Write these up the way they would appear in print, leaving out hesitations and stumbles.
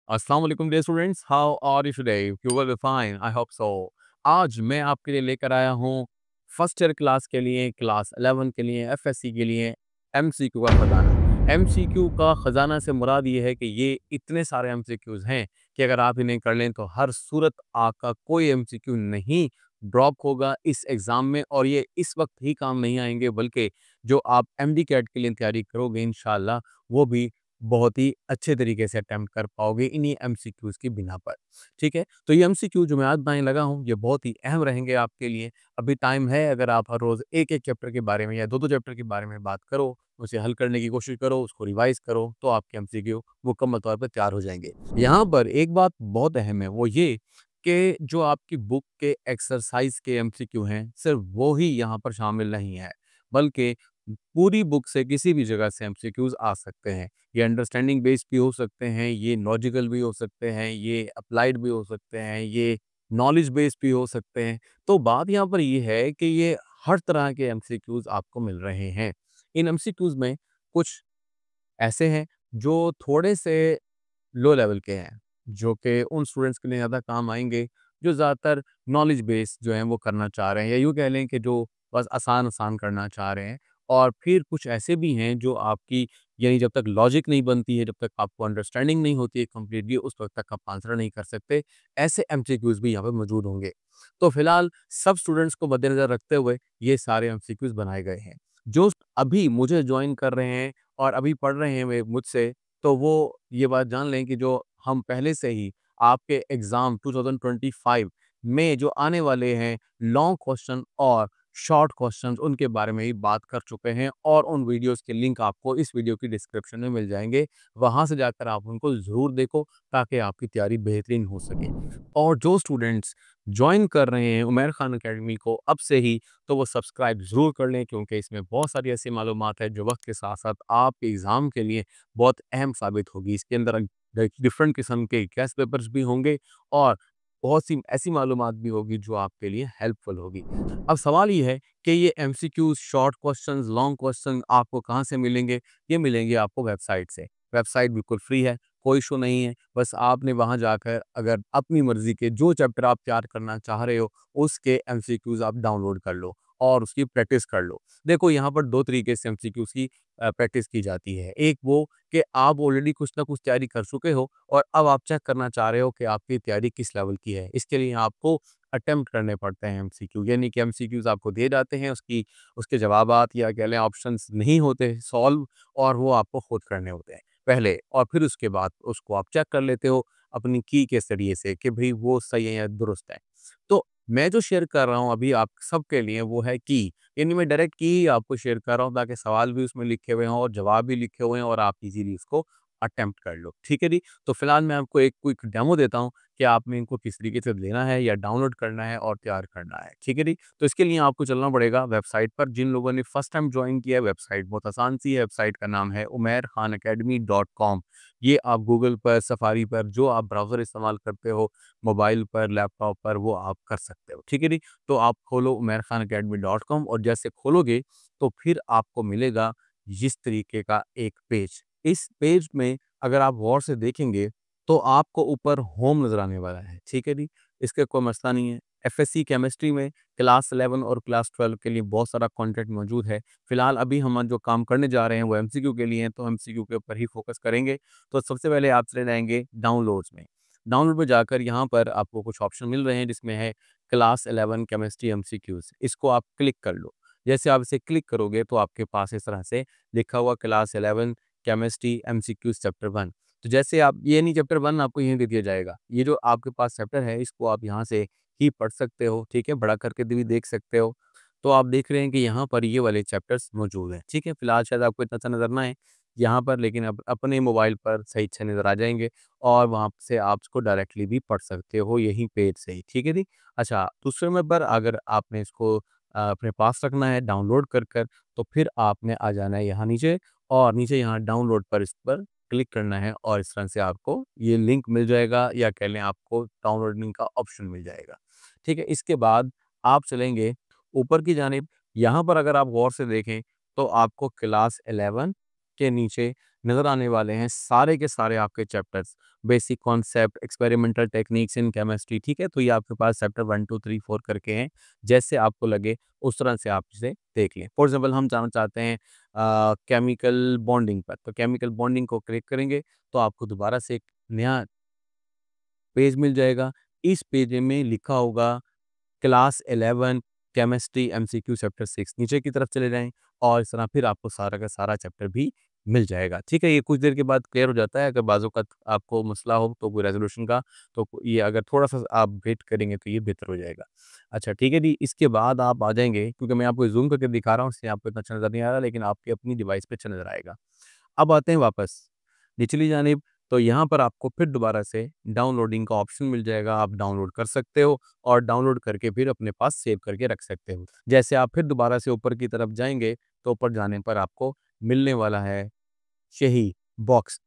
अस्सलाम वालेकुम dear students, how are you today? You will be fine, I hope so. आज मैं आपके लिए लेकर आया हूँ फर्स्ट ईयर क्लास के लिए, क्लास 11 के लिए, एफएससी के लिए एमसीक्यू का खजाना। एमसीक्यू का खजाना से मुराद ये है कि ये इतने सारे एमसीक्यूज हैं कि अगर आप इन्हें कर लें तो हर सूरत आपका कोई एमसीक्यू नहीं ड्रॉप होगा इस एग्ज़ाम में, और ये इस वक्त ही काम नहीं आएंगे, बल्कि जो आप एमडी कैट के लिए तैयारी करोगे इंशाल्लाह वो भी बहुत ही अच्छे तरीके से अटेम्प्ट कर पाओगे इन्हीं एमसीक्यूज़ की बिना पर। ठीक है? तो ये एमसीक्यू जो मैं आज बनाने लगा हूँ, ये बहुत ही अहम रहेंगे आपके लिए। अभी टाइम है, अगर आप हर रोज़ एक-एक चैप्टर के बारे में या 2-2 चैप्टर के बारे में बात करो, उसे हल करने की कोशिश करो, उसको रिवाइज़ करो, तो आपके एमसीक्यू मुकम्मल तौर पे तैयार हो जाएँगे। यहाँ पर एक बात बहुत अहम है, वो ये कि जो आपकी बुक के एक्सरसाइज़ के एमसीक्यू हैं, सिर्फ़ वो ही यहाँ पर शामिल नहीं है, बल्कि पूरी बुक से किसी भी जगह से एमसीक्यूज़ आ सकते हैं। ये अंडरस्टैंडिंग बेस्ड भी हो सकते हैं, ये लॉजिकल भी हो सकते हैं, ये अप्लाइड भी हो सकते हैं, ये नॉलेज बेस्ड भी हो सकते हैं। तो बात यहाँ पर ये है कि ये हर तरह के एमसीक्यूज़ आपको मिल रहे हैं। इन एमसीक्यूज़ में कुछ ऐसे हैं जो थोड़े से लो लेवल के हैं, जो कि उन स्टूडेंट्स के लिए ज़्यादा काम आएँगे, जो ज़्यादातर नॉलेज बेस्ड जो हैं वो करना चाह रहे हैं, या यूँ कह लें कि जो बस आसान-आसान करना चाह रहे हैं। और फिर कुछ ऐसे भी हैं जो आपकी, यानी जब तक लॉजिक नहीं बनती है, जब तक आपको अंडरस्टैंडिंग नहीं होती है कंप्लीटली, उस वक़्त तक आप आंसर नहीं कर सकते। ऐसे एमसीक्यूज़ भी यहाँ पे मौजूद होंगे। तो फिलहाल सब स्टूडेंट्स को मद्देनज़र रखते हुए ये सारे एमसीक्यूज़ बनाए गए हैं। जो अभी मुझे जॉइन कर रहे हैं और अभी पढ़ रहे हैं वे मुझसे, तो वो ये बात जान लें कि जो हम पहले से ही आपके एग्ज़ाम 2025 में जो आने वाले हैं लॉन्ग क्वेश्चन और शॉर्ट क्वेश्चंस, उनके बारे में ही बात कर चुके हैं, और उन वीडियोज़ के लिंक आपको इस वीडियो की डिस्क्रिप्शन में मिल जाएँगे। वहाँ से जाकर आप उनको ज़रूर देखो, ताकि आपकी तैयारी बेहतरीन हो सके। और जो स्टूडेंट्स जॉइन कर रहे हैं उमैर खान अकेडमी को अब से ही, तो वो सब्सक्राइब ज़रूर कर लें, क्योंकि इसमें बहुत सारी ऐसी मालूमात है जो वक़्त के साथ-साथ आपके एग्ज़ाम के लिए बहुत अहम साबित होगी। इसके अंदर डिफरेंट किस्म के टेस्ट पेपर्स भी होंगे, और बहुत सी ऐसी मालूमात भी होगी जो आपके लिए हेल्पफुल होगी। अब सवाल ये है कि ये MCQs, short questions, long question आपको कहाँ से मिलेंगे? ये मिलेंगे आपको वेबसाइट से। वेबसाइट बिल्कुल फ्री है, कोई इश्यू नहीं है। बस आपने वहाँ जाकर अगर अपनी मर्ज़ी के जो चैप्टर आप तैयार करना चाह रहे हो, उसके एमसीक्यूज़ आप डाउनलोड कर लो और उसकी प्रैक्टिस कर लो। देखो, यहाँ पर 2 तरीके से एमसीक्यूज़ की प्रैक्टिस की जाती है। एक वो कि आप ऑलरेडी कुछ ना कुछ तैयारी कर चुके हो, और अब आप चेक करना चाह रहे हो कि आपकी तैयारी किस लेवल की है। इसके लिए आपको अटेम्प्ट करने पड़ते हैं एमसीक्यू, यानी कि एमसीक्यूज़ आपको दिए जाते हैं, उसके जवाबात या कह लें ऑप्शंस नहीं होते सॉल्व, और वो आपको खुद करने होते हैं पहले, और फिर उसके बाद उसको आप चेक कर लेते हो अपनी की के ज़रिए से कि भई वो सही है या दुरुस्त है। तो मैं जो शेयर कर रहा हूँ अभी आप सबके लिए, वो है की, यानी मैं डायरेक्ट की ही आपको शेयर कर रहा हूँ, ताकि सवाल भी उसमें लिखे हुए हों और जवाब भी लिखे हुए हैं, और आप इज़िली उसको अटेम्प्ट कर लो। ठीक है जी? तो फिलहाल मैं आपको एक क्विक डेमो देता हूँ कि आपने इनको किस तरीके से लेना है या डाउनलोड करना है और तैयार करना है। ठीक है जी? तो इसके लिए आपको चलना पड़ेगा वेबसाइट पर। जिन लोगों ने फर्स्ट टाइम जॉइन किया है, वेबसाइट बहुत आसान सी है। वेबसाइट का नाम है umairkhanacademy.com। ये आप गूगल पर, सफारी पर, जो आप ब्राउज़र इस्तेमाल करते हो, मोबाइल पर, लैपटॉप पर, वो आप कर सकते हो। ठीक है जी? तो आप खोलो umairkhanacademy.com, और जैसे खोलोगे तो फिर आपको मिलेगा इस तरीके का एक पेज। इस पेज में अगर आप गौर से देखेंगे तो आपको ऊपर होम नज़र आने वाला है। ठीक है जी? इसका कोई मसला नहीं है। एफएससी केमिस्ट्री में क्लास 11 और क्लास 12 के लिए बहुत सारा कंटेंट मौजूद है। फिलहाल अभी हम जो काम करने जा रहे हैं वो एमसीक्यू के लिए हैं, तो एमसीक्यू के ऊपर ही फोकस करेंगे। तो सबसे पहले आप चले जाएँगे डाउनलोड्स में। डाउनलोड पे जाकर यहाँ पर आपको कुछ ऑप्शन मिल रहे हैं, जिसमें है क्लास 11 केमिस्ट्री एमसीक्यूज़। इसको आप क्लिक कर लो। जैसे आप इसे क्लिक करोगे तो आपके पास इस तरह से लिखा हुआ क्लास 11 केमिस्ट्री एमसीक्यूज़ चैप्टर 1। तो जैसे आप, ये नहीं चैप्टर 1 आपको यहीं दे दिया जाएगा। ये जो आपके पास चैप्टर है, इसको आप यहाँ से ही पढ़ सकते हो, ठीक है? बड़ा करके भी देख सकते हो। तो आप देख रहे हैं कि यहाँ पर ये वाले चैप्टर्स मौजूद हैं, ठीक है? फिलहाल शायद आपको इतना अच्छा नज़र ना आए यहाँ पर, लेकिन अब अपने मोबाइल पर सही से नज़र आ जाएँगे, और वहाँ से आप इसको डायरेक्टली भी पढ़ सकते हो यहीं पेज से ही, ठीक है जी? अच्छा, दूसरे नंबर पर अगर आपने इसको अपने पास रखना है डाउनलोड कर, तो फिर आपने आ जाना है यहाँ नीचे, और नीचे यहाँ डाउनलोड पर, इस पर क्लिक करना है, और इस तरह से आपको ये लिंक मिल जाएगा, या कह लें आपको डाउनलोडिंग का ऑप्शन मिल जाएगा। ठीक है? इसके बाद आप चलेंगे ऊपर की जानिब। यहाँ पर अगर आप गौर से देखें तो आपको क्लास 11 के नीचे नज़र आने वाले हैं सारे के सारे आपके chapters, basic concept, experimental techniques in chemistry, ठीक है? तो ये आपके पास चैप्टर 1, 2, 3, 4 करके हैं। जैसे आपको लगे उस तरह से आप इसे देख लें। फॉर एग्ज़ाम्पल हम जाना चाहते हैं केमिकल बॉन्डिंग पर, तो केमिकल बॉन्डिंग को क्लिक करेंगे तो आपको दोबारा से एक नया पेज मिल जाएगा। इस पेज में लिखा होगा क्लास 11 केमिस्ट्री एमसीक्यू चैप्टर 6, नीचे की तरफ चले जाएँ और इस तरह फिर आपको सारा का सारा चैप्टर भी मिल जाएगा। ठीक है? ये कुछ देर के बाद क्लियर हो जाता है, अगर बाज़-औक़ात आपको मसला हो तो कोई रेज़ोल्यूशन का, तो ये अगर थोड़ा-सा आप वेट करेंगे तो ये बेहतर हो जाएगा। अच्छा ठीक है जी, इसके बाद आप आ जाएँगे, क्योंकि मैं आपको ज़ूम करके दिखा रहा हूँ इसलिए आपको इतना अच्छा नज़र नहीं आ रहा, लेकिन आपकी अपनी डिवाइस पे अच्छा नज़र आएगा। अब आते हैं वापस निचली जानिब, तो यहाँ पर आपको फिर दोबारा से डाउनलोडिंग का ऑप्शन मिल जाएगा, आप डाउनलोड कर सकते हो और डाउनलोड करके फिर अपने पास सेव करके रख सकते हो। जैसे आप फिर दोबारा से ऊपर की तरफ जाएँगे, तो ऊपर जाने पर आपको मिलने वाला है यही बॉक्स,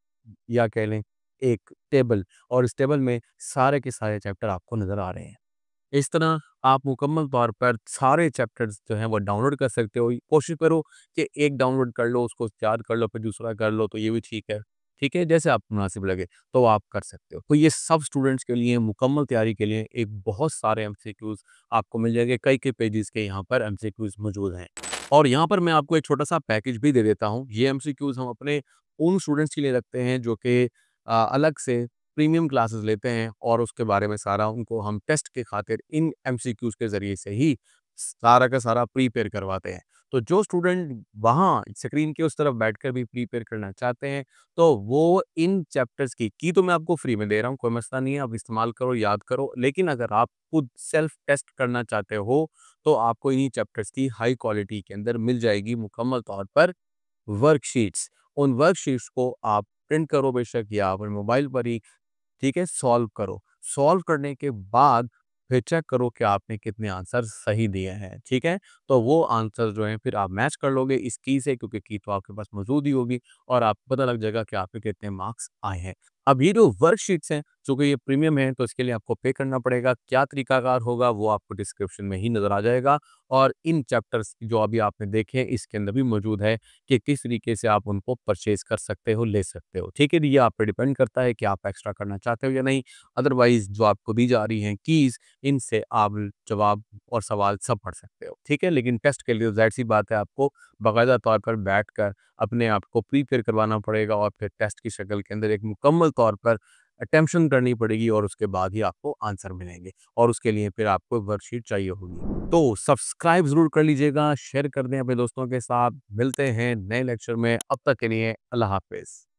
या कह लें एक टेबल, और इस टेबल में सारे के सारे चैप्टर आपको नज़र आ रहे हैं। इस तरह आप मुकम्मल तौर पर सारे चैप्टर्स जो हैं वो डाउनलोड कर सकते हो। कोशिश करो कि एक डाउनलोड कर लो, उसको याद कर लो, फिर दूसरा कर लो, तो ये भी ठीक है। ठीक है? जैसे आपको मुनासिब लगे, तो आप कर सकते हो। तो ये सब स्टूडेंट्स के लिए मुकम्मल तैयारी के लिए एक बहुत सारे एमसीक्यूज़ आपको मिल जाएँगे। कई-कई पेजेज़ के यहाँ पर एमसीक्यूज़ मौजूद हैं। और यहाँ पर मैं आपको एक छोटा-सा पैकेज भी दे देता हूँ। ये एमसीक्यूज़ हम अपने उन स्टूडेंट्स के लिए रखते हैं जो कि अलग से प्रीमियम क्लासेस लेते हैं, और उसके बारे में सारा उनको हम टेस्ट के खातिर इन एमसीक्यूज़ के ज़रिए से ही सारा का सारा प्रिपेयर करवाते हैं। तो जो स्टूडेंट वहाँ स्क्रीन के उस तरफ बैठकर भी प्रिपेयर करना चाहते हैं, तो वो इन चैप्टर्स की तो मैं आपको फ्री में दे रहा हूँ, कोई मसला नहीं है, आप इस्तेमाल करो, याद करो। लेकिन अगर आप खुद सेल्फ टेस्ट करना चाहते हो, तो आपको इन्हीं चैप्टर्स की हाई क्वालिटी के अंदर मिल जाएगी मुकम्मल तौर पर वर्कशीट्स। उन वर्कशीट्स को आप प्रिंट करो बेशक, या अपने मोबाइल पर ही, ठीक है, सॉल्व करो। सॉल्व करने के बाद फिर चेक करो कि आपने कितने आंसर सही दिए हैं, ठीक है? तो वो आंसर जो हैं फिर आप मैच कर लोगे इस की से, क्योंकि की तो आपके पास मौजूद ही होगी, और आपको पता लग जाएगा कि आपके कितने मार्क्स आए हैं। अब ये जो वर्कशीट्स हैं, चूँकि ये प्रीमियम है, तो इसके लिए आपको पे करना पड़ेगा। क्या तरीकाकार होगा वो आपको डिस्क्रिप्शन में ही नज़र आ जाएगा, और इन चैप्टर्स जो अभी आपने देखे हैं इसके अंदर भी मौजूद है कि किस तरीके से आप उनको परचेज़ कर सकते हो, ले सकते हो। ठीक है? ये आप पे डिपेंड करता है कि आप एक्स्ट्रा करना चाहते हो या नहीं। अदरवाइज़ जो आपको दी जा रही हैं कीज़, इनसे आप जवाब और सवाल सब पढ़ सकते हो। ठीक है? लेकिन टेस्ट के लिए तो ज़ाहिर-सी बात है, आपको बाकायदा तौर पर बैठकर अपने आप को प्रिपेयर करवाना पड़ेगा, और फिर टेस्ट की शक्ल के अंदर एक मुकम्मल तौर पर अटेम्प्शन करनी पड़ेगी, और उसके बाद ही आपको आंसर मिलेंगे, और उसके लिए फिर आपको वर्कशीट चाहिए होगी। तो सब्सक्राइब ज़रूर कर लीजिएगा, शेयर कर दें अपने दोस्तों के साथ। मिलते हैं नए लेक्चर में, अब तक के लिए अल्लाह हाफ़िज़।